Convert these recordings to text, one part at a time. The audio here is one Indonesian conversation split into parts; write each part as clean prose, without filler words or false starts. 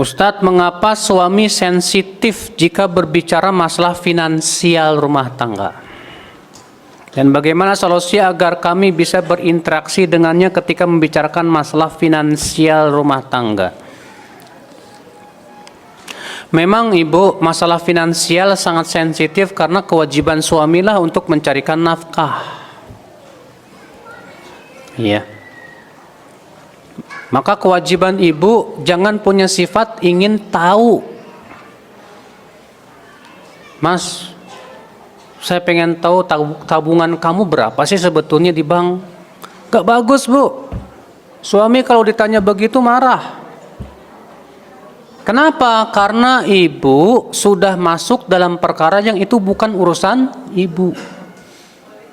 Ustadz, mengapa suami sensitif jika berbicara masalah finansial rumah tangga? Dan bagaimana solusi agar kami bisa berinteraksi dengannya ketika membicarakan masalah finansial rumah tangga? Memang ibu, masalah finansial sangat sensitif karena kewajiban suamilah untuk mencarikan nafkah. Iya. Maka kewajiban ibu jangan punya sifat ingin tahu. Mas, saya pengen tahu tabungan kamu berapa sih sebetulnya di bank. Gak bagus, Bu. Suami kalau ditanya begitu marah. Kenapa? Karena ibu sudah masuk dalam perkara yang itu bukan urusan ibu.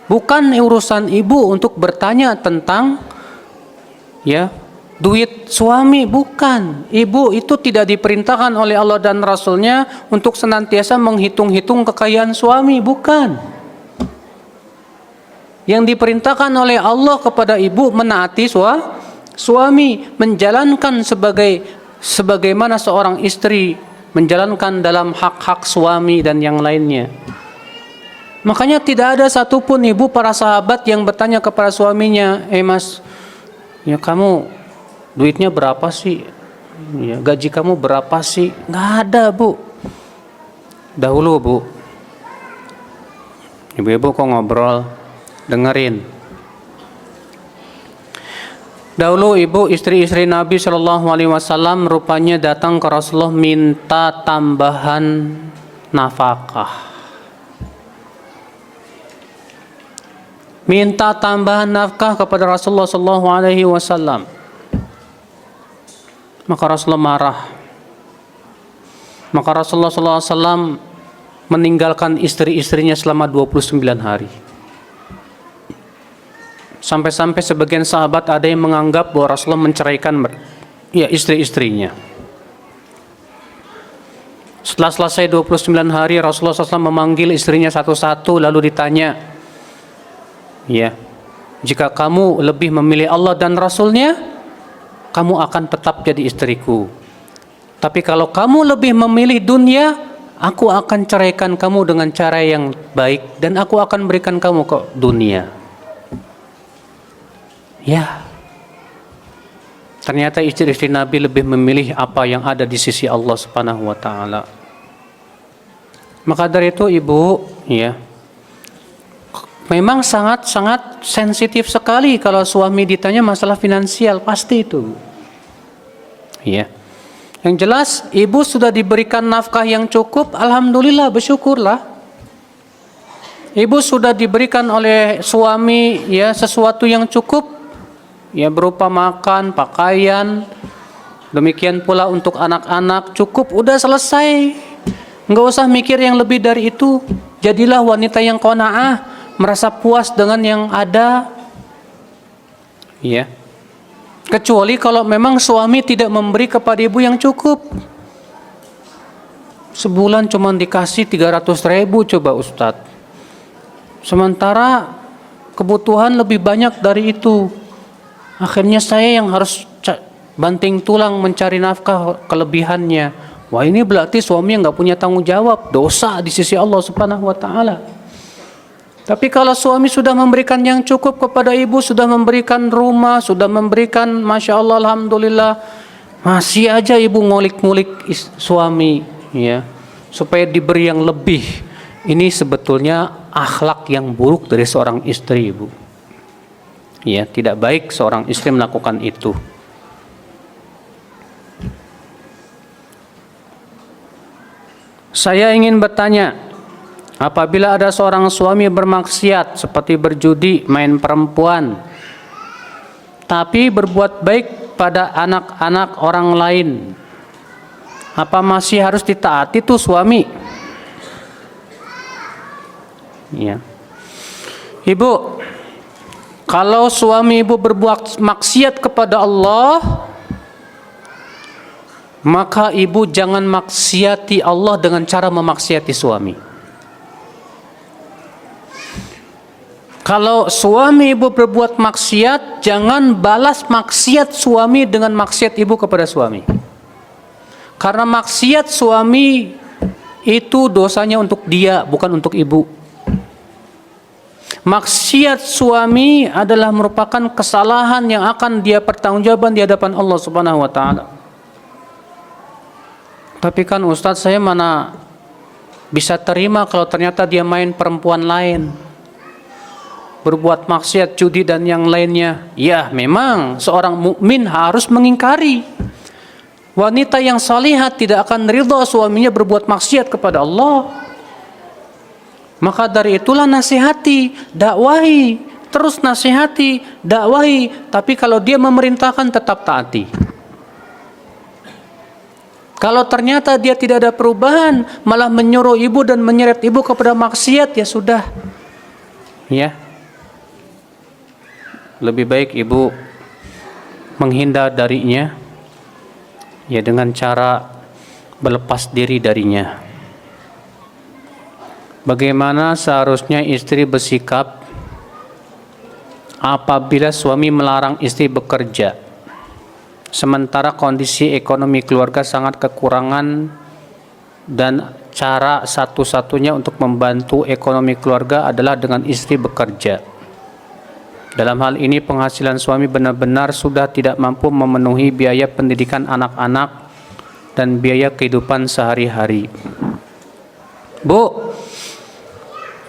Bukan urusan ibu untuk bertanya tentang duit suami, bukan. Ibu itu tidak diperintahkan oleh Allah dan Rasulnya untuk senantiasa menghitung-hitung kekayaan suami, bukan. Yang diperintahkan oleh Allah kepada ibu menaati suami, menjalankan sebagaimana seorang istri menjalankan dalam hak-hak suami dan yang lainnya. Makanya tidak ada satupun ibu para sahabat yang bertanya kepada suaminya, Mas, ya kamu duitnya berapa sih? Ya, gaji kamu berapa sih? Nggak ada, Bu. Dahulu, Bu, ibu-ibu kok ngobrol, dengerin. Dahulu ibu istri-istri Nabi Shallallahu Alaihi Wasallam rupanya datang ke Rasulullah minta tambahan nafkah. Minta tambahan nafkah kepada Rasulullah Shallallahu Alaihi Wasallam. Maka Rasulullah marah. Maka Rasulullah Shallallahu Alaihi Wasallam meninggalkan istri-istrinya selama 29 hari. Sampai-sampai sebagian sahabat ada yang menganggap bahwa Rasulullah menceraikan istri-istrinya. Setelah selesai 29 hari, Rasulullah SAW memanggil istrinya satu-satu lalu ditanya, jika kamu lebih memilih Allah dan Rasulnya, kamu akan tetap jadi istriku. Tapi kalau kamu lebih memilih dunia, aku akan ceraikan kamu dengan cara yang baik dan aku akan berikan kamu ke dunia. Ternyata istri-istri Nabi lebih memilih apa yang ada di sisi Allah Subhanahu wa taala. Maka dari itu ibu, memang sangat-sangat sensitif sekali kalau suami ditanya masalah finansial, pasti itu. Yang jelas ibu sudah diberikan nafkah yang cukup, alhamdulillah, bersyukurlah. Ibu sudah diberikan oleh suami sesuatu yang cukup, berupa makan, pakaian, demikian pula untuk anak-anak, cukup, udah selesai. Nggak usah mikir yang lebih dari itu. Jadilah wanita yang qanaah, merasa puas dengan yang ada. Kecuali kalau memang suami tidak memberi kepada ibu yang cukup. Sebulan cuma dikasih 300.000 coba Ustadz. Sementara kebutuhan lebih banyak dari itu. Akhirnya saya yang harus banting tulang mencari nafkah kelebihannya. Wah, ini berarti suami yang nggak punya tanggung jawab, dosa di sisi Allah Subhanahu wa taala. Tapi kalau suami sudah memberikan yang cukup kepada ibu, sudah memberikan rumah, sudah memberikan, masya Allah, alhamdulillah, masih aja ibu ngulik-ngulik suami, supaya diberi yang lebih. Ini sebetulnya akhlak yang buruk dari seorang istri, ibu. Tidak baik seorang istri melakukan itu. Saya ingin bertanya, apabila ada seorang suami bermaksiat seperti berjudi, main perempuan, tapi berbuat baik pada anak-anak orang lain, apa masih harus ditaati tuh suami? Ibu, kalau suami ibu berbuat maksiat kepada Allah, maka ibu jangan maksiati Allah dengan cara memaksiati suami. Kalau suami ibu berbuat maksiat, jangan balas maksiat suami dengan maksiat ibu kepada suami. Karena maksiat suami itu dosanya untuk dia, bukan untuk ibu. Maksiat suami adalah merupakan kesalahan yang akan dia pertanggungjawaban di hadapan Allah Subhanahu wa taala. Tapi kan Ustadz, saya mana bisa terima kalau ternyata dia main perempuan lain, berbuat maksiat, judi dan yang lainnya. Ya, memang seorang mukmin harus mengingkari. Wanita yang salihat tidak akan ridha suaminya berbuat maksiat kepada Allah. Maka dari itulah nasihati, dakwahi, terus nasihati, dakwahi. Tapi kalau dia memerintahkan, tetap taati. Kalau ternyata dia tidak ada perubahan, malah menyuruh ibu dan menyeret ibu kepada maksiat, ya sudah. Ya. Lebih baik ibu menghindar darinya, ya, dengan cara berlepas diri darinya. Bagaimana seharusnya istri bersikap apabila suami melarang istri bekerja, sementara kondisi ekonomi keluarga sangat kekurangan, dan cara satu-satunya untuk membantu ekonomi keluarga adalah dengan istri bekerja. Dalam hal ini penghasilan suami benar-benar sudah tidak mampu memenuhi biaya pendidikan anak-anak dan biaya kehidupan sehari-hari. Bu,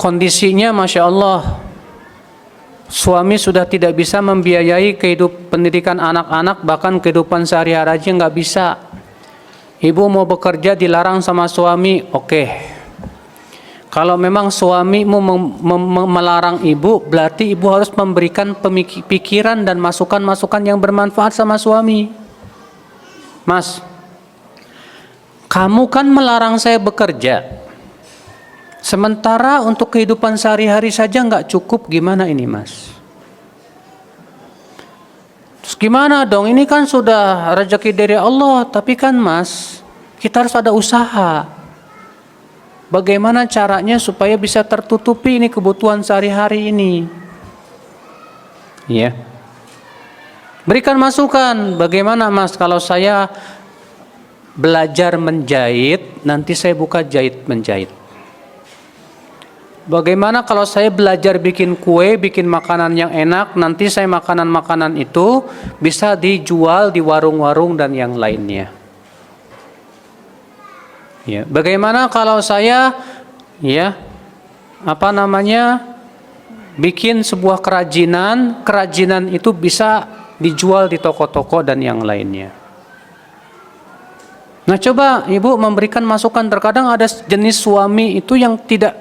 kondisinya Masya Allah, suami sudah tidak bisa membiayai pendidikan anak-anak, bahkan kehidupan sehari-hari aja nggak bisa. Ibu mau bekerja dilarang sama suami, oke. Kalau memang suamimu melarang ibu, berarti ibu harus memberikan pikiran dan masukan-masukan yang bermanfaat sama suami. Mas, kamu kan melarang saya bekerja, sementara untuk kehidupan sehari-hari saja nggak cukup, gimana ini mas? Terus gimana dong, ini kan sudah rezeki dari Allah, tapi kan mas, kita harus ada usaha. Bagaimana caranya supaya bisa tertutupi ini kebutuhan sehari-hari ini? Ya. Berikan masukan, bagaimana mas kalau saya belajar menjahit, nanti saya buka jahit menjahit. Bagaimana kalau saya belajar bikin kue, bikin makanan yang enak, nanti saya makanan-makanan itu bisa dijual di warung-warung dan yang lainnya. Ya, bagaimana kalau saya bikin sebuah kerajinan itu bisa dijual di toko-toko dan yang lainnya. Nah, coba ibu memberikan masukan. Terkadang ada jenis suami itu yang tidak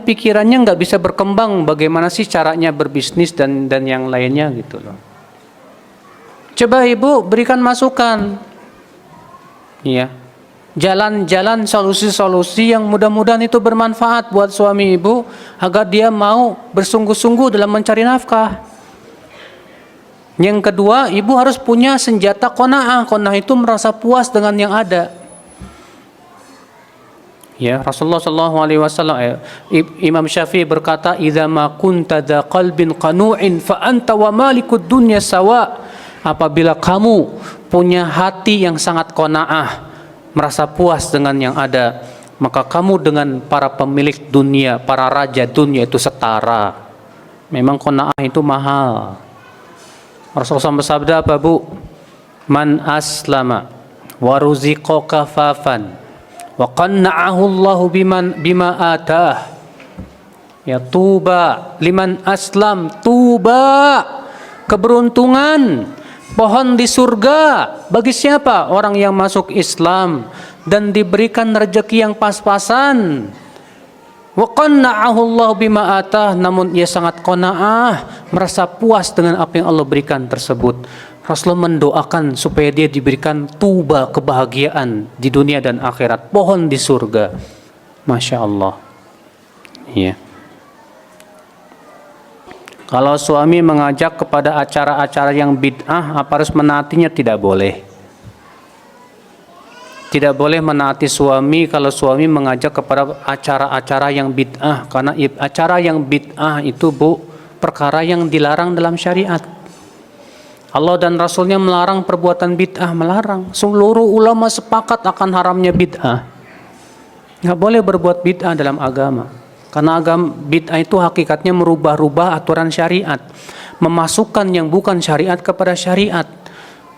pikirannya nggak bisa berkembang, bagaimana sih caranya berbisnis dan yang lainnya gitu loh. Coba ibu berikan masukan. Ya. Jalan-jalan solusi-solusi yang mudah-mudahan itu bermanfaat buat suami ibu agar dia mau bersungguh-sungguh dalam mencari nafkah. Yang kedua, ibu harus punya senjata qanaah. Qanaah itu merasa puas dengan yang ada. Ya, Rasulullah SAW, Imam Syafi'i berkata, "Idza ma kunta dza qalbin qanu'in fa anta wa malikud dunya sawa." Apabila kamu punya hati yang sangat qanaah, merasa puas dengan yang ada, maka kamu dengan para pemilik dunia, para raja dunia itu setara. Memang qanaah itu mahal. Rasulullah bersabda apa, Bu? Man aslama wa ruziqa kafafan wa qanna'ahu Allahu bima atah. Ya, tuba liman aslam, tuba, keberuntungan, pohon di surga bagi siapa? Orang yang masuk Islam dan diberikan rezeki yang pas-pasan. Wa qanna'ahu Allah bima atah, namun ia sangat qanaah, merasa puas dengan apa yang Allah berikan tersebut. Rasulullah mendoakan supaya dia diberikan tuba, kebahagiaan di dunia dan akhirat, pohon di surga. Masya Allah. Ya. Kalau suami mengajak kepada acara-acara yang bid'ah, apa harus menaatinya? Tidak boleh. Tidak boleh menaati suami kalau suami mengajak kepada acara-acara yang bid'ah, karena acara yang bid'ah itu, Bu, perkara yang dilarang dalam syariat. Allah dan Rasulnya melarang perbuatan bid'ah, melarang. Seluruh ulama sepakat akan haramnya bid'ah. Nggak boleh berbuat bid'ah dalam agama. Karena agama bid'ah itu hakikatnya merubah-rubah aturan syariat, memasukkan yang bukan syariat kepada syariat.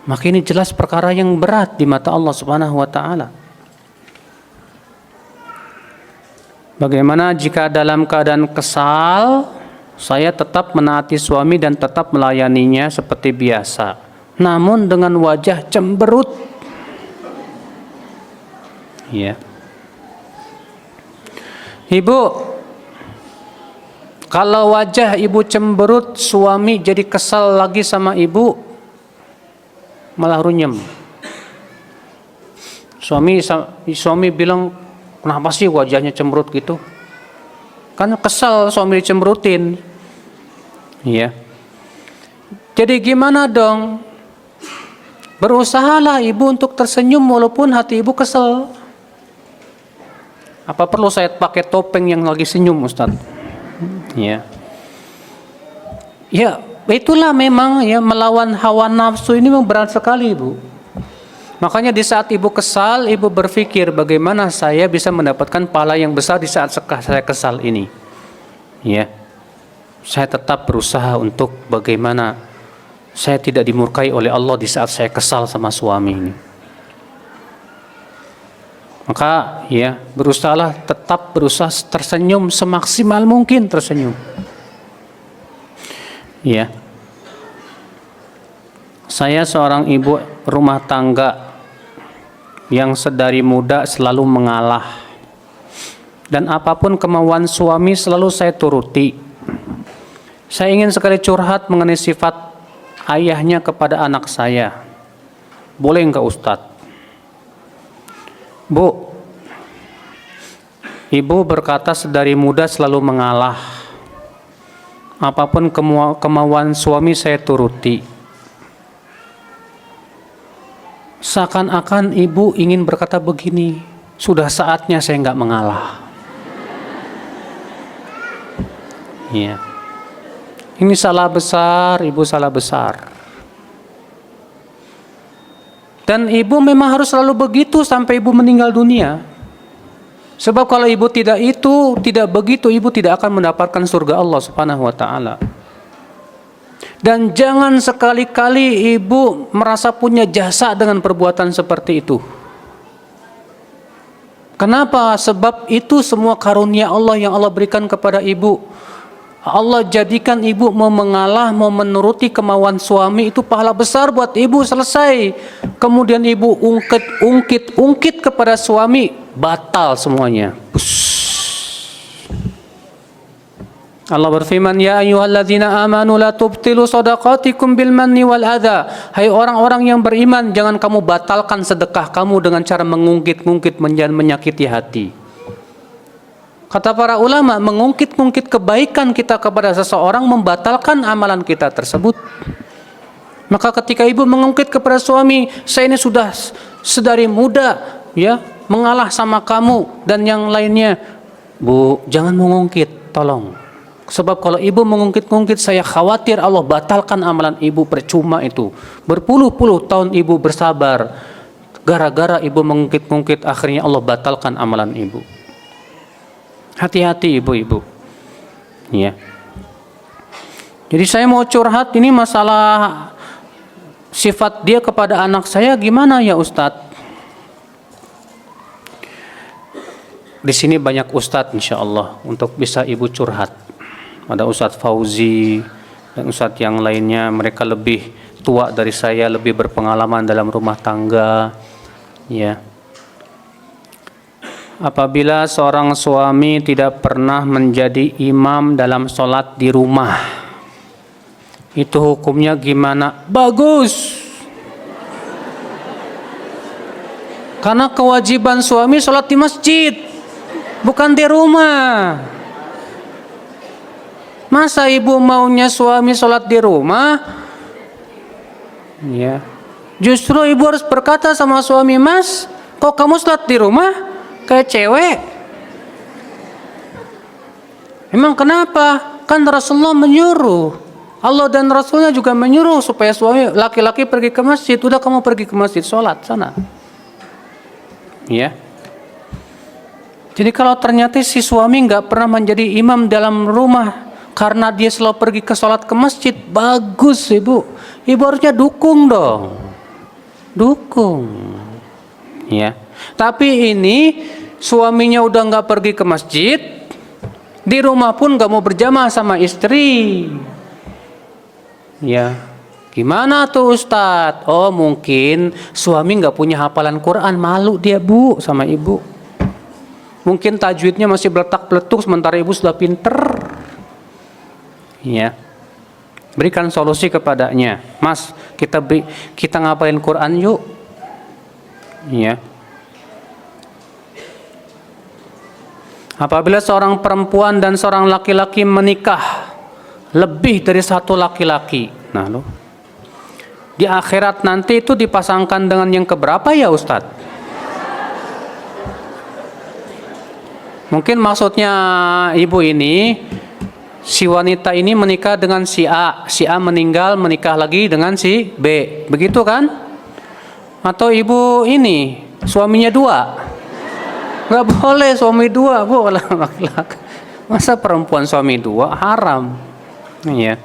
Maka ini jelas perkara yang berat di mata Allah Subhanahu wa taala. Bagaimana jika dalam keadaan kesal saya tetap menaati suami dan tetap melayaninya seperti biasa, namun dengan wajah cemberut? Ya. Ibu, kalau wajah ibu cemberut, suami jadi kesal lagi sama ibu, malah runyem. Suami bilang, kenapa sih wajahnya cemberut gitu? Karena kesal suami dicemberutin. Ya. Jadi gimana dong? Berusahalah ibu untuk tersenyum walaupun hati ibu kesel. Apa perlu saya pakai topeng yang lagi senyum, Ustaz? Ya. Ya, itulah memang ya, melawan hawa nafsu ini memang berat sekali, Ibu. Makanya di saat ibu kesal, ibu berpikir bagaimana saya bisa mendapatkan pahala yang besar di saat saya kesal ini. Ya, saya tetap berusaha untuk bagaimana saya tidak dimurkai oleh Allah di saat saya kesal sama suami ini. Maka ya, tetap berusaha tersenyum semaksimal mungkin tersenyum. Ya. Saya seorang ibu rumah tangga yang sedari muda selalu mengalah, dan apapun kemauan suami selalu saya turuti. Saya ingin sekali curhat mengenai sifat ayahnya kepada anak saya. Boleh enggak, Ustadz? Bu, ibu berkata sedari muda selalu mengalah. Apapun kemauan suami saya turuti. Seakan-akan ibu ingin berkata begini, sudah saatnya saya enggak mengalah. Ya. Ini salah besar, ibu salah besar. Dan ibu memang harus selalu begitu sampai ibu meninggal dunia. Sebab kalau ibu tidak begitu, ibu tidak akan mendapatkan surga Allah Subhanahu wa taala. Dan jangan sekali-kali ibu merasa punya jasa dengan perbuatan seperti itu. Kenapa? Sebab itu semua karunia Allah yang Allah berikan kepada ibu. Allah jadikan ibu mau mengalah, mau menuruti kemauan suami, itu pahala besar buat ibu, selesai. Kemudian ibu ungkit kepada suami, batal semuanya. Allah berfirman, ya ayyuhalladzina amanu la tubtilu shadaqatikum bil manni wal adha. Hai orang-orang yang beriman, jangan kamu batalkan sedekah kamu dengan cara mengungkit-ungkit, menyakiti hati. Kata para ulama, mengungkit-ungkit kebaikan kita kepada seseorang membatalkan amalan kita tersebut. Maka ketika ibu mengungkit kepada suami, saya ini sudah sedari muda ya mengalah sama kamu dan yang lainnya. Bu, jangan mengungkit, tolong. Sebab kalau ibu mengungkit-ungkit, saya khawatir Allah batalkan amalan ibu, percuma itu. Berpuluh-puluh tahun ibu bersabar, gara-gara ibu mengungkit-ungkit, akhirnya Allah batalkan amalan ibu. Hati-hati ibu-ibu. Ya. Jadi saya mau curhat, ini masalah sifat dia kepada anak saya gimana ya Ustadz? Di sini banyak Ustadz insya Allah untuk bisa ibu curhat. Ada Ustadz Fauzi dan Ustadz yang lainnya, mereka lebih tua dari saya, lebih berpengalaman dalam rumah tangga. Ya. Apabila seorang suami tidak pernah menjadi imam dalam sholat di rumah, itu hukumnya gimana? Bagus. Karena kewajiban suami sholat di masjid, bukan di rumah. Masa ibu maunya suami sholat di rumah? Ya. Justru ibu harus berkata sama suami, Mas, kok kamu sholat di rumah? Kayak cewek. Emang kenapa? Kan Rasulullah menyuruh. Allah dan Rasulnya juga menyuruh supaya suami laki-laki pergi ke masjid. Udah kamu pergi ke masjid, sholat sana. Ya. Jadi kalau ternyata si suami nggak pernah menjadi imam dalam rumah karena dia selalu pergi ke sholat ke masjid, bagus ibu. Ibu harusnya dukung dong. Dukung. Ya. Tapi ini suaminya udah nggak pergi ke masjid, di rumah pun nggak mau berjamaah sama istri. Ya, gimana tuh Ustadz? Oh mungkin suami nggak punya hafalan Quran, malu dia bu sama ibu. Mungkin tajwidnya masih beletak-beletuk sementara ibu sudah pinter. Ya, berikan solusi kepadanya. Mas, kita ngapalin Quran yuk. Ya. Apabila seorang perempuan dan seorang laki-laki menikah lebih dari satu laki-laki, nah lo di akhirat nanti itu dipasangkan dengan yang keberapa ya Ustadz? Mungkin maksudnya ibu ini, si wanita ini menikah dengan si A meninggal menikah lagi dengan si B, begitu kan? Atau ibu ini suaminya dua? Nggak boleh suami dua, boleh laki-laki. Masa perempuan suami dua? Haram. Ya.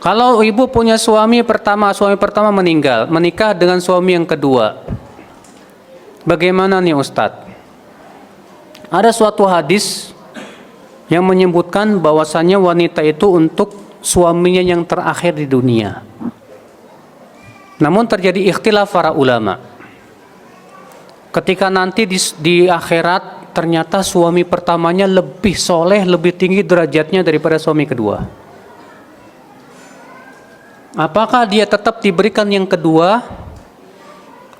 Kalau ibu punya suami pertama meninggal, menikah dengan suami yang kedua, bagaimana nih Ustadz? Ada suatu hadis yang menyebutkan bahwasannya wanita itu untuk suaminya yang terakhir di dunia. Namun terjadi ikhtilaf para ulama. Ketika nanti di akhirat ternyata suami pertamanya lebih soleh, lebih tinggi derajatnya daripada suami kedua. Apakah dia tetap diberikan yang kedua,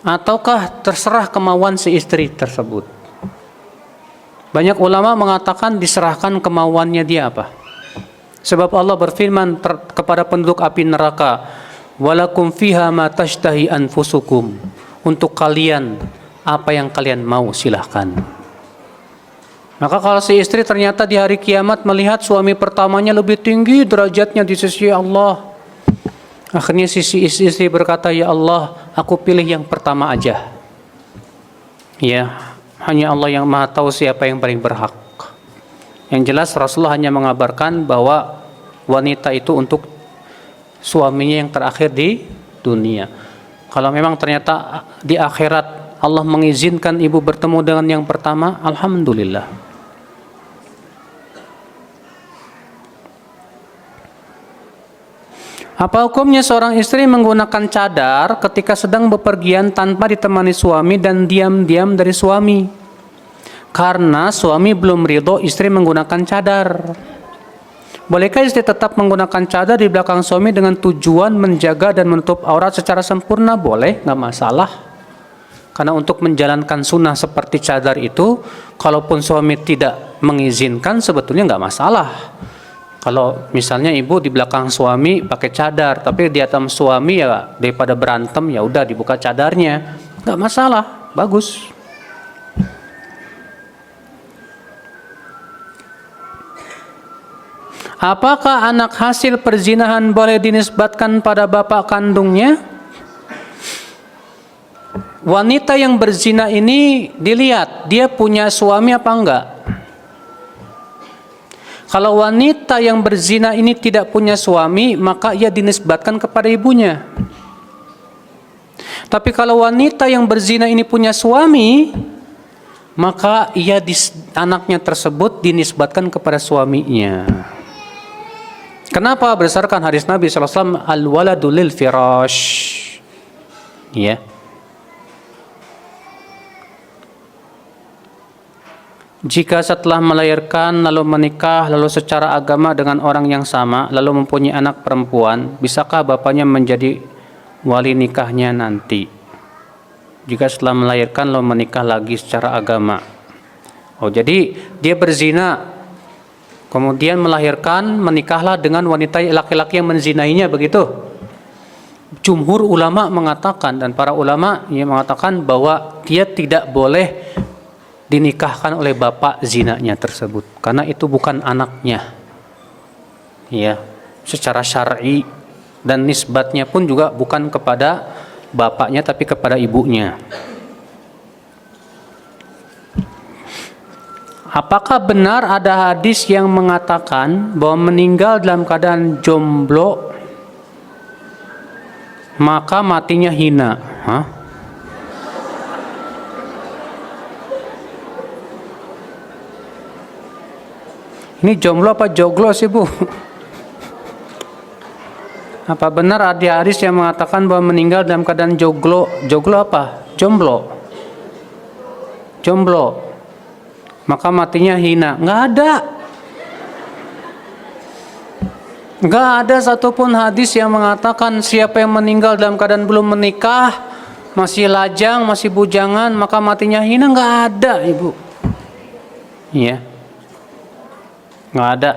ataukah terserah kemauan si istri tersebut? Banyak ulama mengatakan diserahkan kemauannya dia apa? Sebab Allah berfirman kepada penduduk api neraka, walakum fiha ma tashtahi anfusukum. Untuk kalian apa yang kalian mau silahkan. Maka kalau si istri ternyata di hari kiamat melihat suami pertamanya lebih tinggi derajatnya di sisi Allah, akhirnya si istri berkata, ya Allah, aku pilih yang pertama aja. Ya, hanya Allah yang maha tahu siapa yang paling berhak. Yang jelas Rasulullah hanya mengabarkan bahwa wanita itu untuk suaminya yang terakhir di dunia. Kalau memang ternyata di akhirat Allah mengizinkan ibu bertemu dengan yang pertama, alhamdulillah. Apa hukumnya seorang istri menggunakan cadar ketika sedang bepergian tanpa ditemani suami dan diam-diam dari suami? Karena suami belum ridho istri menggunakan cadar. Bolehkah istri tetap menggunakan cadar di belakang suami dengan tujuan menjaga dan menutup aurat secara sempurna? Boleh, nggak masalah. Karena untuk menjalankan sunnah seperti cadar itu, kalaupun suami tidak mengizinkan sebetulnya nggak masalah. Kalau misalnya ibu di belakang suami pakai cadar, tapi di atas suami ya daripada berantem ya udah dibuka cadarnya, nggak masalah, bagus. Apakah anak hasil perzinahan boleh dinisbatkan pada bapak kandungnya? Wanita yang berzina ini dilihat dia punya suami apa enggak. Kalau wanita yang berzina ini tidak punya suami, maka ia dinisbatkan kepada ibunya. Tapi kalau wanita yang berzina ini punya suami, maka anaknya tersebut dinisbatkan kepada suaminya. Kenapa? Berdasarkan hadis Nabi SAW, al-waladu lil firash. Ya. Jika setelah melahirkan, lalu menikah, lalu secara agama dengan orang yang sama, lalu mempunyai anak perempuan, bisakah bapaknya menjadi wali nikahnya nanti? Jika setelah melahirkan, lalu menikah lagi secara agama. Oh, jadi dia berzina, kemudian melahirkan, menikahlah dengan wanita laki-laki yang menzinainya, begitu? Jumhur ulama mengatakan, dan para ulama yang mengatakan bahwa dia tidak boleh dinikahkan oleh bapak zinanya tersebut, karena itu bukan anaknya. Ya, secara syar'i, dan nisbatnya pun juga bukan kepada bapaknya tapi kepada ibunya. Apakah benar ada hadis yang mengatakan bahwa meninggal dalam keadaan jomblo maka matinya hina? Hah? Ini jomblo apa joglo sih, Bu? Apa benar ada hadis yang mengatakan bahwa meninggal dalam keadaan joglo? Joglo apa? Jomblo. Jomblo. Maka matinya hina. Nggak ada. Nggak ada satupun hadis yang mengatakan siapa yang meninggal dalam keadaan belum menikah, masih lajang, masih bujangan, maka matinya hina. Nggak ada, Ibu. Iya. Nggak ada.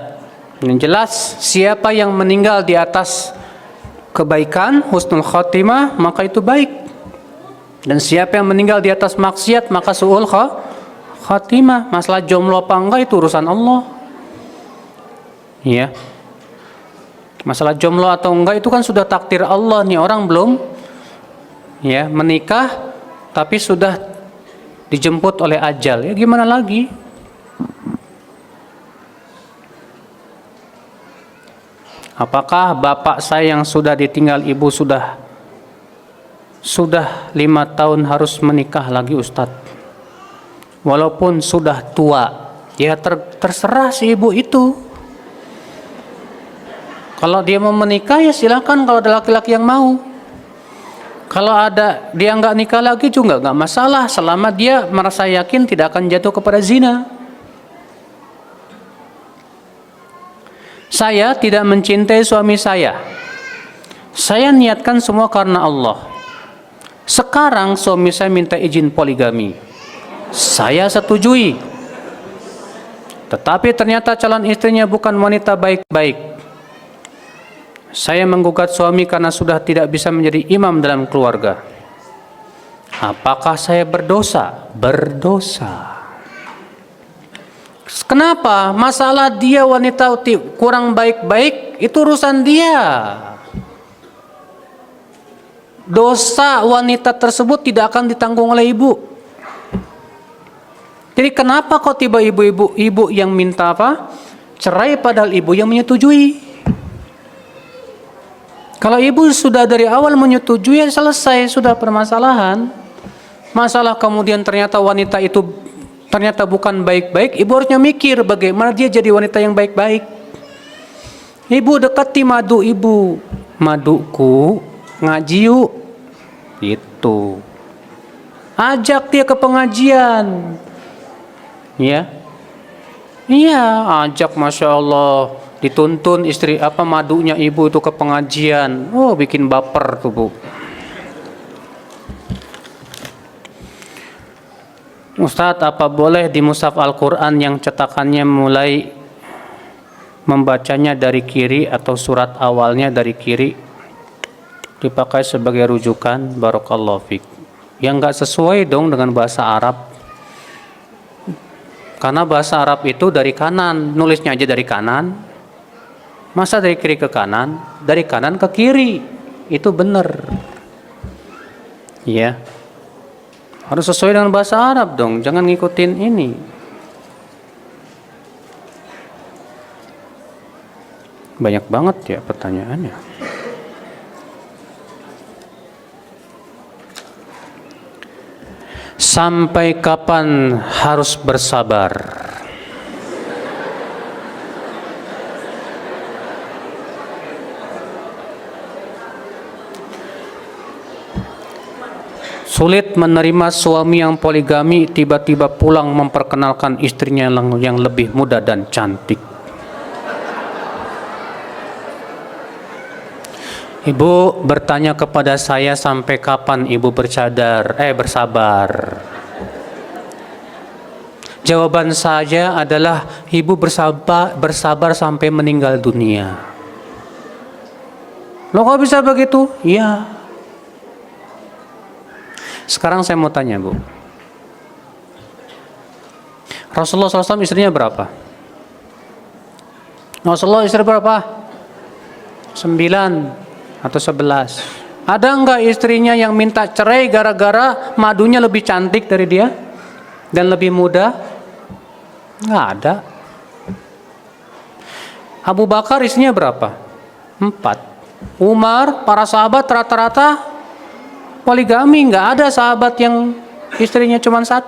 Yang jelas siapa yang meninggal di atas kebaikan, husnul khotimah, maka itu baik. Dan siapa yang meninggal di atas maksiat, maka su'ul khatimah. Masalah jomblo apa enggak itu urusan Allah. Iya. Masalah jomblo atau enggak itu kan sudah takdir Allah. Nih orang belum ya menikah tapi sudah dijemput oleh ajal. Ya gimana lagi? Apakah bapak saya yang sudah ditinggal ibu sudah 5 tahun harus menikah lagi, Ustadz? Walaupun sudah tua, ya terserah si ibu itu. Kalau dia mau menikah ya silakan, kalau ada laki-laki yang mau. Kalau ada dia nggak nikah lagi juga nggak masalah, selama dia merasa yakin tidak akan jatuh kepada zina. Saya tidak mencintai suami saya. Saya niatkan semua karena Allah. Sekarang suami saya minta izin poligami. Saya setujui. Tetapi ternyata calon istrinya bukan wanita baik-baik. Saya menggugat suami karena sudah tidak bisa menjadi imam dalam keluarga. Apakah saya berdosa? Berdosa. Kenapa? Masalah dia wanita kurang baik-baik itu urusan dia. Dosa wanita tersebut tidak akan ditanggung oleh ibu. Jadi kenapa kok tiba ibu yang minta apa? Cerai padahal ibu yang menyetujui. Kalau ibu sudah dari awal menyetujui ya selesai, sudah permasalahan. Masalah kemudian ternyata wanita itu ternyata bukan baik-baik, ibu harusnya mikir bagaimana dia jadi wanita yang baik-baik. Ibu dekati madu ibu, maduku ngaji yuk, itu. Ajak dia ke pengajian, ya, iya, ajak, masya Allah, dituntun istri madunya ibu itu ke pengajian, oh bikin baper tuh, Bu. Ustadz, apa boleh di mushaf Al-Quran yang cetakannya mulai membacanya dari kiri atau surat awalnya dari kiri dipakai sebagai rujukan? Barakallahu fiik. Yang nggak sesuai dong dengan bahasa Arab. Karena bahasa Arab itu dari kanan, nulisnya aja dari kanan. Masa dari kiri ke kanan? Dari kanan ke kiri. Itu benar. Ya. Harus sesuai dengan bahasa Arab dong, jangan ngikutin ini. Banyak banget ya pertanyaannya. Sampai kapan harus bersabar? Sulit menerima suami yang poligami tiba-tiba pulang memperkenalkan istrinya yang lebih muda dan cantik. Ibu bertanya kepada saya sampai kapan ibu bersabar. Jawaban saya adalah ibu bersabar sampai meninggal dunia. Loh kok bisa begitu? Iya. Sekarang saya mau tanya, Bu. Rasulullah SAW istrinya berapa? Rasulullah istri berapa? 9 atau 11. Ada enggak istrinya yang minta cerai gara-gara madunya lebih cantik dari dia dan lebih muda? Enggak ada. Abu Bakar istrinya berapa? 4. Umar, para sahabat rata-rata poligami, enggak ada sahabat yang istrinya cuma 1.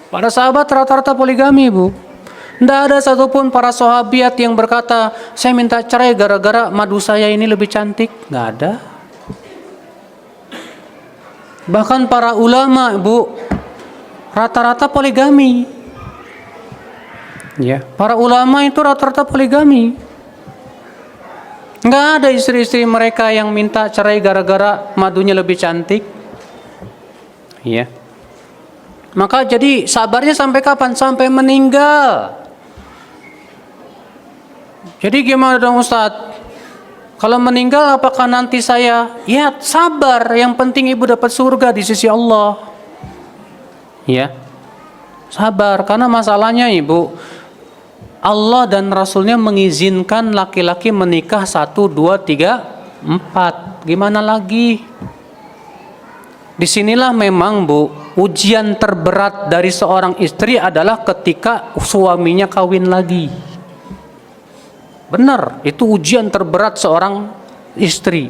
Para sahabat rata-rata poligami, Bu. Tidak ada satupun para sahabiat yang berkata, saya minta cerai gara-gara madu saya ini lebih cantik. Tidak ada. Bahkan para ulama, Bu, rata-rata poligami. Ya, para ulama itu rata-rata poligami. Tidak ada istri-istri mereka yang minta cerai gara-gara madunya lebih cantik. Ya. Maka jadi sabarnya sampai kapan? Sampai meninggal. Jadi gimana dong Ustadz? Kalau meninggal apakah nanti saya? Ya sabar, yang penting ibu dapat surga di sisi Allah. Ya, sabar, karena masalahnya ibu, Allah dan Rasulnya mengizinkan laki-laki menikah 1, 2, 3, 4. Gimana lagi? Disinilah memang Bu, ujian terberat dari seorang istri adalah ketika suaminya kawin lagi. Benar, itu ujian terberat seorang istri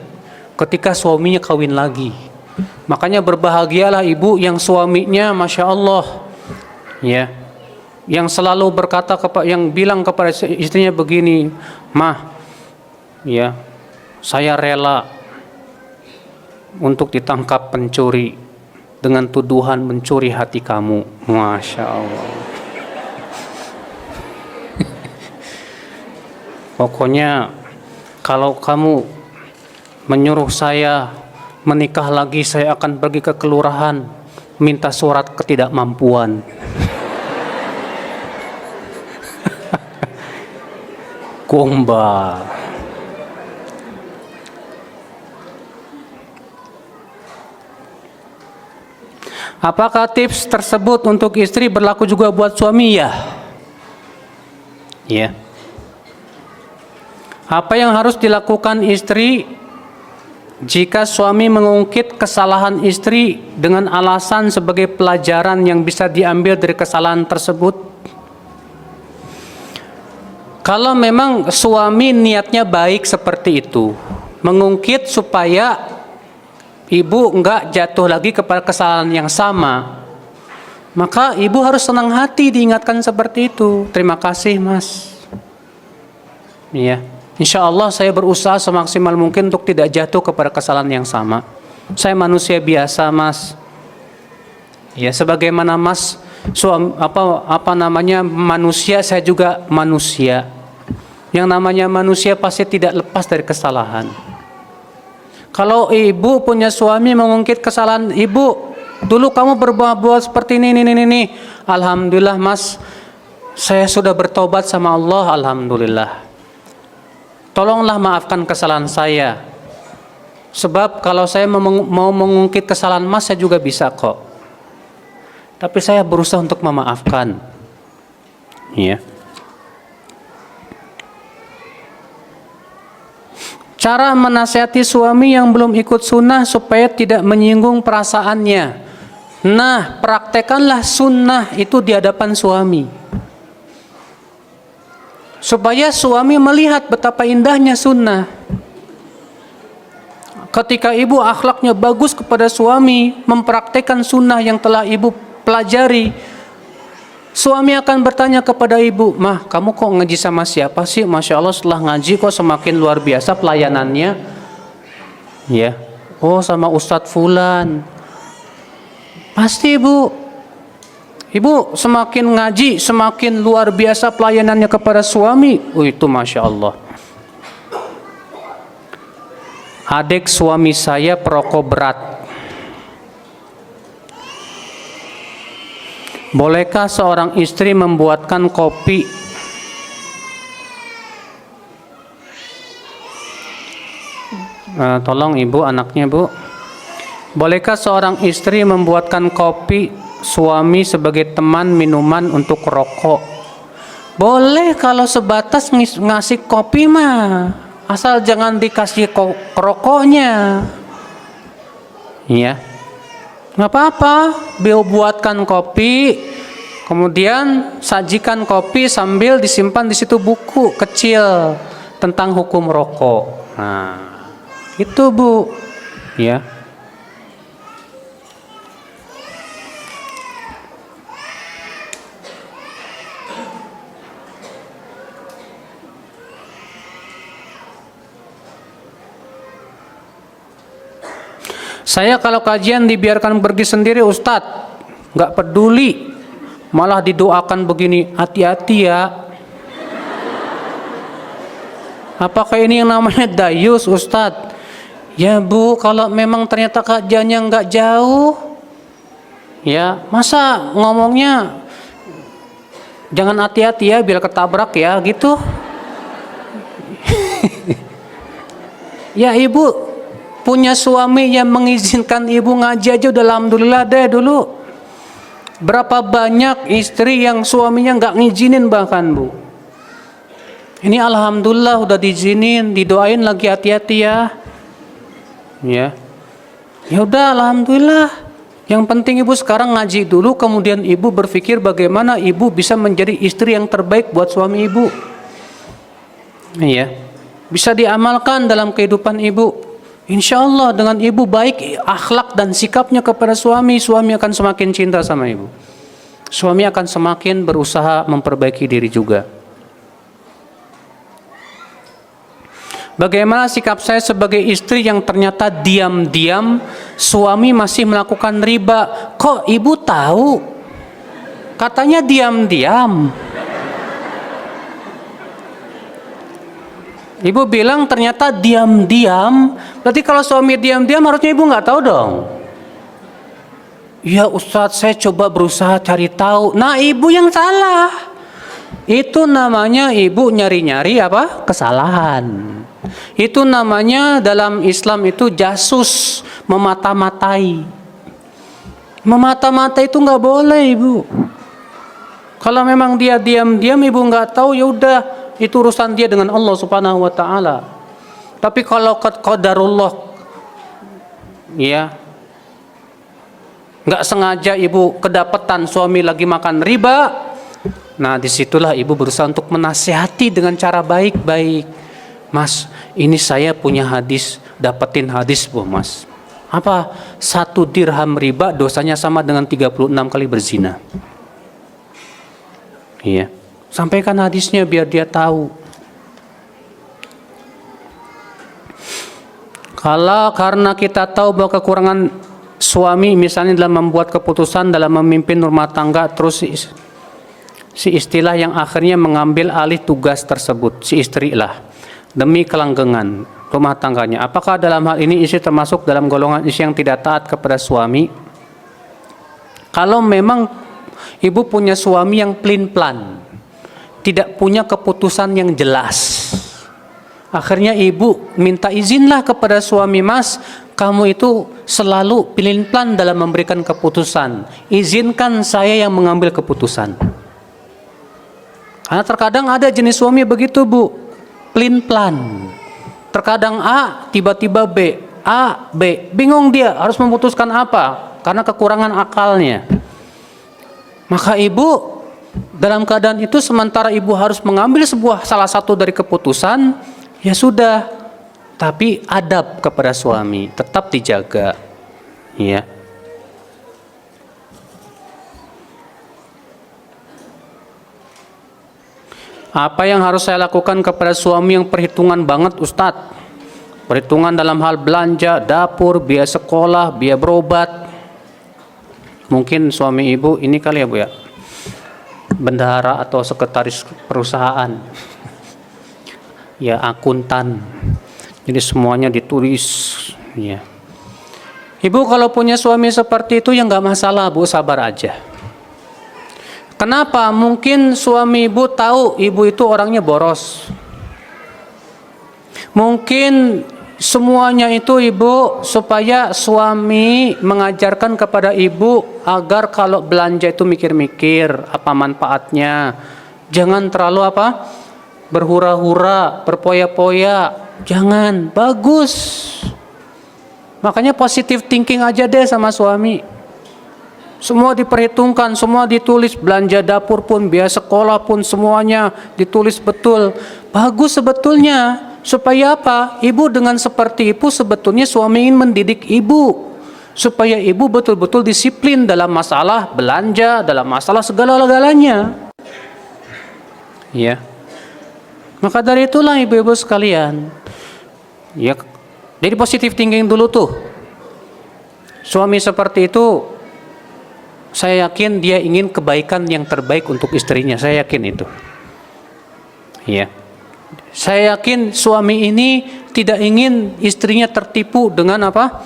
ketika suaminya kawin lagi. Makanya berbahagialah ibu yang suaminya Masya Allah, ya, yang selalu berkata yang bilang kepada istrinya begini, mah, ya, saya rela untuk ditangkap pencuri dengan tuduhan mencuri hati kamu. Masya Allah. Pokoknya kalau kamu menyuruh saya menikah lagi, saya akan pergi ke kelurahan minta surat ketidakmampuan. Gombal. Apakah tips tersebut untuk istri berlaku juga buat suami? Ya. Ya. Apa yang harus dilakukan istri jika suami mengungkit kesalahan istri dengan alasan sebagai pelajaran yang bisa diambil dari kesalahan tersebut? Kalau memang suami niatnya baik seperti itu, mengungkit supaya ibu enggak jatuh lagi kepada kesalahan yang sama, maka ibu harus senang hati diingatkan seperti itu. Terima kasih Mas. Iya. Insya Allah saya berusaha semaksimal mungkin untuk tidak jatuh kepada kesalahan yang sama. Saya manusia biasa Mas. Ya, sebagaimana Mas manusia, saya juga manusia. Yang namanya manusia pasti tidak lepas dari kesalahan. Kalau ibu punya suami mengungkit kesalahan ibu, dulu kamu berbuat seperti ini. Alhamdulillah Mas, saya sudah bertobat sama Allah, alhamdulillah. Tolonglah maafkan kesalahan saya. Sebab kalau saya mau mengungkit kesalahan Mas, saya juga bisa kok. Tapi saya berusaha untuk memaafkan. Ya. Cara menasihati suami yang belum ikut sunnah supaya tidak menyinggung perasaannya. Nah, praktekanlah sunnah itu di hadapan suami. Supaya suami melihat betapa indahnya sunnah. Ketika ibu akhlaknya bagus kepada suami, mempraktekkan sunnah yang telah ibu pelajari, suami akan bertanya kepada ibu, mah kamu kok ngaji sama siapa sih? Masya Allah setelah ngaji kok semakin luar biasa pelayanannya. Ya, oh sama Ustadz Fulan. Pasti Ibu semakin ngaji, semakin luar biasa pelayanannya kepada suami. Oh itu Masya Allah. Adik suami saya perokok berat. Bolehkah seorang istri membuatkan kopi? Tolong ibu, anaknya Bu. Bolehkah seorang istri membuatkan kopi suami sebagai teman minuman untuk rokok? Boleh kalau sebatas ngasih kopi mah, asal jangan dikasih rokoknya. Iya, nggak apa-apa. Beliau buatkan kopi, kemudian sajikan kopi sambil disimpan di situ buku kecil tentang hukum rokok. Nah, itu Bu, ya. Saya kalau kajian dibiarkan pergi sendiri Ustadz, nggak peduli, malah didoakan begini, hati-hati ya. Apakah ini yang namanya dayus Ustadz? Ya Bu, kalau memang ternyata kajiannya nggak jauh, ya masa ngomongnya jangan hati-hati ya, biar ketabrak ya gitu. Ya Ibu punya suami yang mengizinkan ibu ngaji aja udah alhamdulillah deh dulu. Berapa banyak istri yang suaminya nggak ngizinin bahkan Bu. Ini alhamdulillah udah diizinin, didoain lagi hati-hati ya. Ya. Ya udah alhamdulillah. Yang penting ibu sekarang ngaji dulu, kemudian ibu berpikir bagaimana ibu bisa menjadi istri yang terbaik buat suami ibu. Iya. Bisa diamalkan dalam kehidupan ibu. Insya Allah dengan ibu baik akhlak dan sikapnya kepada suami, suami akan semakin cinta sama ibu. Suami akan semakin berusaha memperbaiki diri juga. Bagaimana sikap saya sebagai istri yang ternyata diam-diam suami masih melakukan riba? Kok ibu tahu? Katanya diam-diam. Ibu bilang ternyata diam-diam. Berarti kalau suami diam-diam harusnya ibu nggak tahu dong. Ya Ustadz, saya coba berusaha cari tahu. Nah ibu yang salah. Itu namanya ibu nyari-nyari apa? Kesalahan. Itu namanya dalam Islam itu jasus, memata-matai. Memata-matai itu nggak boleh ibu. Kalau memang dia diam-diam ibu nggak tahu, ya udah. Itu urusan dia dengan Allah Subhanahu wa taala. Tapi kalau qadarullah ya nggak sengaja ibu kedapatan suami lagi makan riba, nah disitulah ibu berusaha untuk menasihati dengan cara baik-baik. Mas, ini saya punya hadis, dapetin hadis Bu Mas. Apa? 1 dirham riba dosanya sama dengan 36 kali berzina. Iya. Sampaikan hadisnya biar dia tahu. Kalau karena kita tahu bahwa kekurangan suami misalnya dalam membuat keputusan, dalam memimpin rumah tangga, terus si istilah yang akhirnya mengambil alih tugas tersebut, si istri lah, demi kelanggengan rumah tangganya. Apakah dalam hal ini istri termasuk dalam golongan istri yang tidak taat kepada suami? Kalau memang ibu punya suami yang pelin-pelan, tidak punya keputusan yang jelas, akhirnya ibu minta izinlah kepada suami, Mas, kamu itu selalu pelin-pelan dalam memberikan keputusan, izinkan saya yang mengambil keputusan. Karena terkadang ada jenis suami begitu Bu, pelin-pelan, terkadang A tiba-tiba B, A B, bingung dia harus memutuskan apa karena kekurangan akalnya. Maka ibu dalam keadaan itu sementara ibu harus mengambil salah satu dari keputusan, ya sudah, tapi adab kepada suami tetap dijaga, ya. Apa yang harus saya lakukan kepada suami yang perhitungan banget Ustadz? Perhitungan dalam hal belanja, dapur, biaya sekolah, biaya berobat. Mungkin suami ibu ini kali ya Bu ya, bendahara atau sekretaris perusahaan, ya akuntan, jadi semuanya ditulis, ya. Ibu kalau punya suami seperti itu ya nggak masalah Bu, sabar aja. Kenapa? Mungkin suami ibu tahu ibu itu orangnya boros. Mungkin semuanya itu ibu supaya suami mengajarkan kepada ibu agar kalau belanja itu mikir-mikir apa manfaatnya. Jangan terlalu apa? Berhura-hura, berpoya-poya. Jangan, bagus. Makanya positive thinking aja deh sama suami. Semua diperhitungkan, semua ditulis, belanja dapur pun, biaya sekolah pun semuanya ditulis betul. Bagus sebetulnya. Supaya apa? Ibu dengan seperti itu sebetulnya suami ingin mendidik ibu. Supaya ibu betul-betul disiplin dalam masalah belanja, dalam masalah segala-galanya. Ya. Maka dari itulah ibu-ibu sekalian. Ya, jadi positive thinking dulu tuh. Suami seperti itu, saya yakin dia ingin kebaikan yang terbaik untuk istrinya. Saya yakin itu. Ya. Saya yakin suami ini tidak ingin istrinya tertipu dengan apa?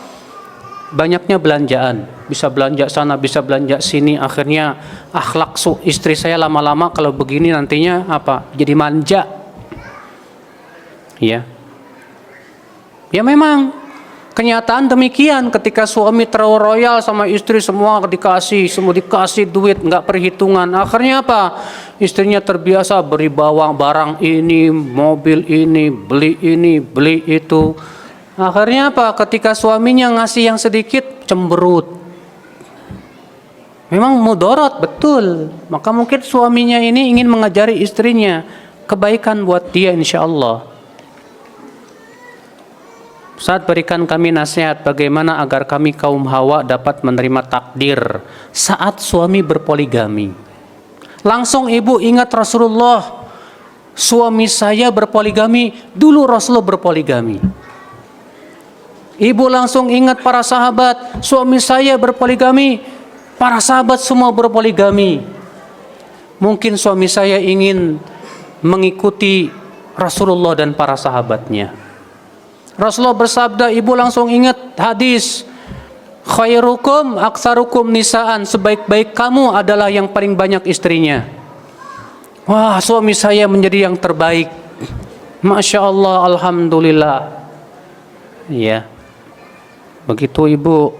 Banyaknya belanjaan. Bisa belanja sana, bisa belanja sini. Akhirnya akhlak istri saya lama-lama kalau begini nantinya apa? Jadi manja. Ya. Ya memang kenyataan demikian. Ketika suami terlalu royal sama istri, semua dikasih duit, nggak perhitungan. Akhirnya apa? Istrinya terbiasa beri barang ini, mobil ini, beli itu. Akhirnya apa? Ketika suaminya ngasih yang sedikit, cemberut. Memang mudarat, betul. Maka mungkin suaminya ini ingin mengajari istrinya kebaikan buat dia, insya Allah. Saat berikan kami nasihat bagaimana agar kami kaum Hawa dapat menerima takdir saat suami berpoligami. Langsung ibu ingat Rasulullah. Suami saya berpoligami, dulu Rasulullah berpoligami. Ibu langsung ingat para sahabat. Suami saya berpoligami, para sahabat semua berpoligami. Mungkin suami saya ingin mengikuti Rasulullah dan para sahabatnya. Rasulullah bersabda, ibu langsung ingat hadis, khairukum aktsarukum nisaan, sebaik-baik kamu adalah yang paling banyak istrinya. Wah, suami saya menjadi yang terbaik. Masya Allah, alhamdulillah. Ya, begitu ibu.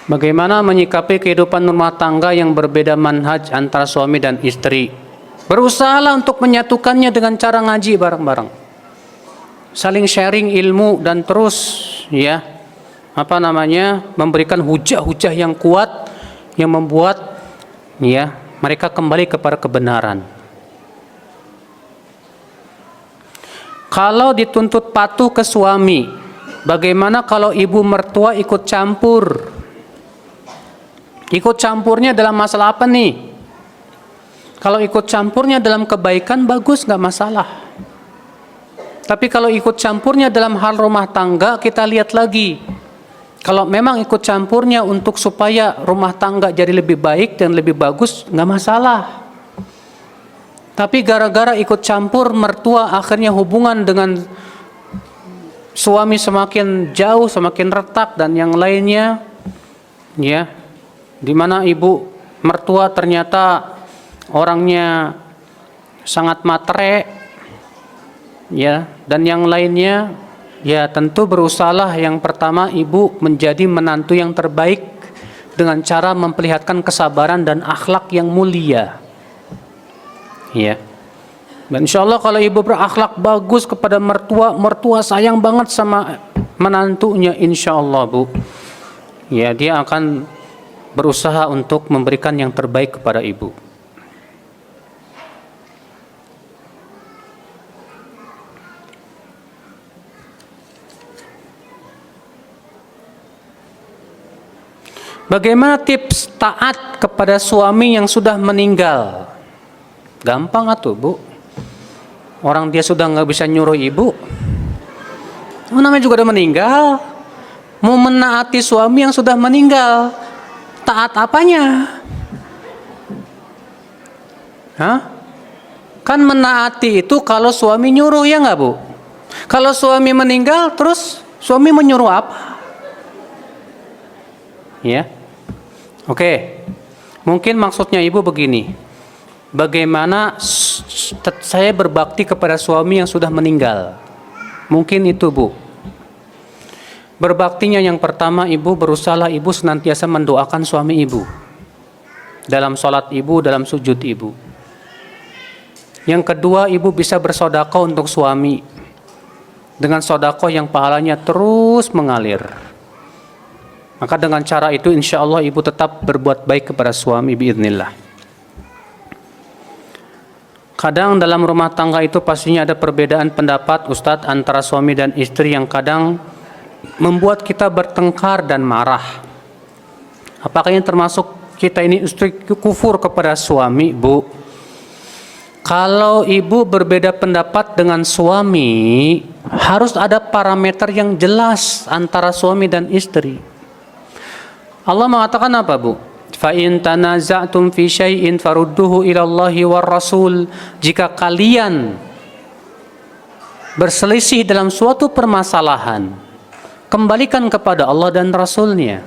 Bagaimana menyikapi kehidupan rumah tangga yang berbeda manhaj antara suami dan istri? Berusahalah untuk menyatukannya dengan cara ngaji bareng-bareng. Saling sharing ilmu dan terus memberikan hujah-hujah yang kuat yang membuat mereka kembali kepada kebenaran. Kalau dituntut patuh ke suami, bagaimana kalau ibu mertua ikut campur? Ikut campurnya dalam masalah apa nih? Kalau ikut campurnya dalam kebaikan, bagus, nggak masalah. Tapi kalau ikut campurnya dalam hal rumah tangga, kita lihat lagi. Kalau memang ikut campurnya untuk supaya rumah tangga jadi lebih baik dan lebih bagus, nggak masalah. Tapi gara-gara ikut campur mertua, akhirnya hubungan dengan suami semakin jauh, semakin retak dan yang lainnya, di mana ibu mertua ternyata orangnya sangat matre, dan yang lainnya, tentu berusahalah yang pertama ibu menjadi menantu yang terbaik dengan cara memperlihatkan kesabaran dan akhlak yang mulia. Dan insya Allah kalau ibu berakhlak bagus kepada mertua sayang banget sama menantunya, insya Allah bu, dia akan berusaha untuk memberikan yang terbaik kepada ibu. Bagaimana tips taat kepada suami yang sudah meninggal? Gampang atuh bu. Orang dia sudah nggak bisa nyuruh ibu. Namanya juga udah meninggal. Mau menaati suami yang sudah meninggal, taat apanya? Kan menaati itu kalau suami nyuruh, ya nggak bu? Kalau suami meninggal terus suami menyuruh apa? Oke. Mungkin maksudnya ibu begini. Bagaimana saya berbakti kepada suami yang sudah meninggal? Mungkin itu bu. Berbaktinya yang pertama, ibu berusahalah ibu senantiasa mendoakan suami ibu. dalam sholat ibu, dalam sujud ibu. Yang kedua, ibu bisa bersedekah untuk suami dengan sedekah yang pahalanya terus mengalir. Maka dengan cara itu insya Allah ibu tetap berbuat baik kepada suami biiznillah. Kadang dalam rumah tangga itu pastinya ada perbedaan pendapat Ustadz antara suami dan istri yang kadang membuat kita bertengkar dan marah. Apakah ini termasuk kita ini istri kufur kepada suami, Bu? Kalau ibu berbeda pendapat dengan suami, harus ada parameter yang jelas antara suami dan istri. Allah mengatakan apa, Bu? Fa in tanaza'tum fi syai'in farudduhu ila Allahi war Rasul. Jika kalian berselisih dalam suatu permasalahan, kembalikan kepada Allah dan Rasulnya.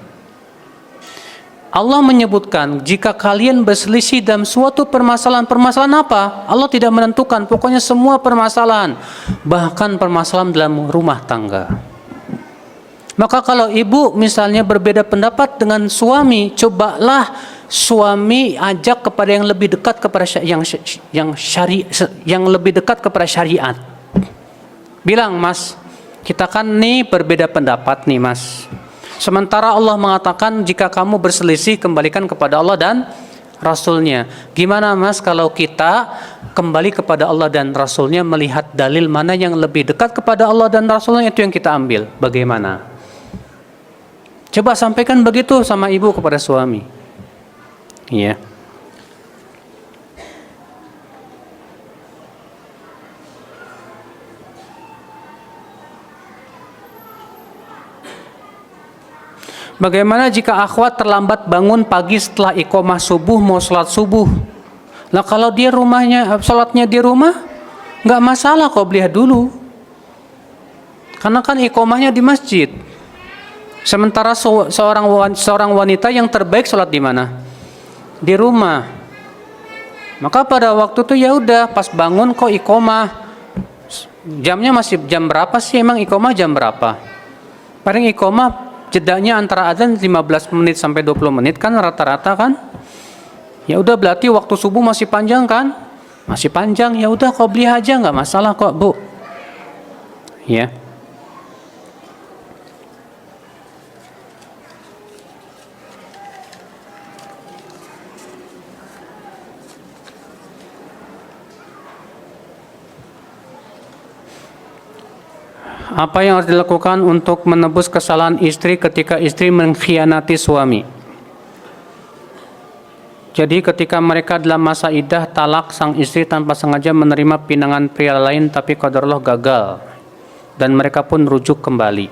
Allah menyebutkan jika kalian berselisih dalam suatu permasalahan apa? Allah tidak menentukan, pokoknya semua permasalahan, bahkan permasalahan dalam rumah tangga. Maka kalau ibu misalnya berbeda pendapat dengan suami, cobalah suami ajak kepada yang lebih dekat kepada yang lebih dekat kepada syariat. Bilang, Mas, kita kan nih berbeda pendapat nih, Mas. Sementara Allah mengatakan jika kamu berselisih kembalikan kepada Allah dan Rasulnya. Gimana, Mas, kalau kita kembali kepada Allah dan Rasulnya, melihat dalil mana yang lebih dekat kepada Allah dan Rasulnya, itu yang kita ambil. Bagaimana? Coba sampaikan begitu sama ibu kepada suami. Iya. Bagaimana jika akhwat terlambat bangun pagi setelah iqomah subuh mau sholat subuh? Nah kalau dia sholatnya di rumah, nggak masalah kok, beliau dulu. Karena kan iqomahnya di masjid. Sementara seorang wanita yang terbaik sholat di mana? Di rumah. Maka pada waktu itu ya udah pas bangun kok iqomah. Jamnya masih jam berapa sih emang iqomah jam berapa? Paling iqomah jedanya antara azan 15 menit sampai 20 menit kan rata-rata kan? Ya udah berarti waktu subuh masih panjang kan? Masih panjang, ya udah kau beli aja nggak masalah kok, Bu. Ya. Apa yang harus dilakukan untuk menebus kesalahan istri ketika istri mengkhianati suami? Jadi ketika mereka dalam masa iddah talak, sang istri tanpa sengaja menerima pinangan pria lain tapi qadarullah gagal dan mereka pun rujuk kembali.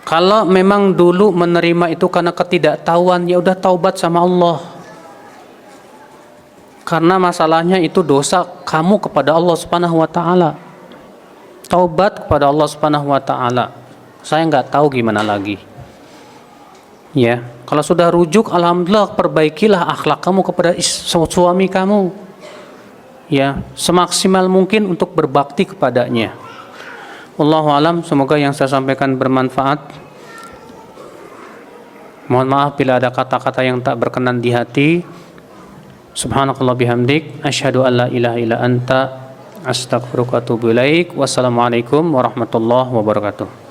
Kalau memang dulu menerima itu karena ketidaktahuan, ya udah taubat sama Allah. Karena masalahnya itu dosa kamu kepada Allah Subhanahu wa taala. Taubat kepada Allah Subhanahu wa taala. Saya nggak tahu gimana lagi. Ya, kalau sudah rujuk, alhamdulillah, perbaikilah akhlak kamu kepada suami kamu. Ya, semaksimal mungkin untuk berbakti kepadanya. Wallahu alam, semoga yang saya sampaikan bermanfaat. Mohon maaf bila ada kata-kata yang tak berkenan di hati. Subhanakallah bihamdik, asyhadu an la ilaha illa anta, astaghfiruka wa atubu ilaik. Wassalamualaikum warahmatullahi wabarakatuh.